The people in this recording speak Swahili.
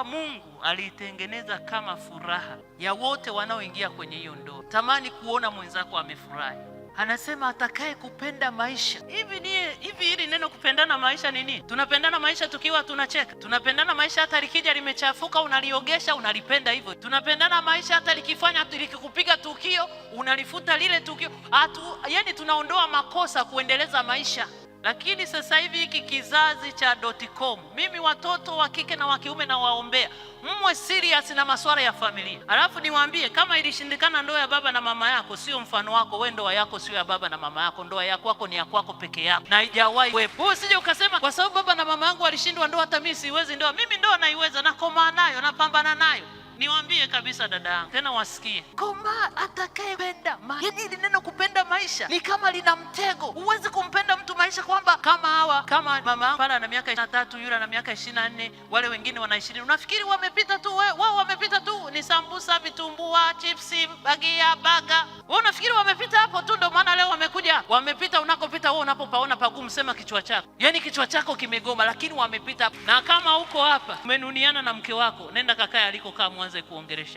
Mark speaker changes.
Speaker 1: kwamba Mungu aliitengeneza kama furaha ya wote wanaoingia kwenye hiyo ndoa. Tamani kuona mwenzako amefurahi. Anasema atakaye kupenda maisha. Hivi hili neno kupendana maisha ni nini? Tunapendana maisha tukiwa tunacheka. Tunapendana maisha hata likija limechafuka unaliogesha unalipenda hivyo. Tunapendana maisha hata likikupiga tukio unalifuta lile tukio. Yani tunaondoa makosa kuendeleza maisha. Lakini sasa hivi hiki kizazi cha .com, mimi watoto wa kike na wa kiume na waombea mwe serious na masuala ya familia. Alafu niwaambie, kama ilishindikana ndoa ya baba na mama yako, sio mfano wako. Wewe ndoa yako sio ya baba na mama yako, ndoa yako ni ya kwako peke yako na haijawahi wewe. Usije ukasema kwa sababu baba na mama yangu walishindwa ndoa hata mimi siwezi ndoa. Mimi ndoa naiweza, nakoma nayo, napambana nayo. Niwaambie kabisa dada yangu, tena wasikie. Koma atakayependa maisha. Hili neno kupenda maisha ni kama lina mtego. Huwezi kumpenda mtu maisha kwamba kama mama pale ana miaka 23, yule ana miaka 24, wale wengine wana 20. Unafikiri wamepita tu wao wamepita tu ni sambusa, vitumbua, chipsi, bagia, baga. Wewe unafikiri wamepita hapo tu ndio maana leo wamekuja? Wamepita unakopita wewe, unapopaona pagumu sema kichwa chako. Yaani kichwa chako kimegoma, lakini wamepita hapo. Na kama uko hapa umenuniana na mke wako, nenda kakae alikokaa mwanze kuongelesha.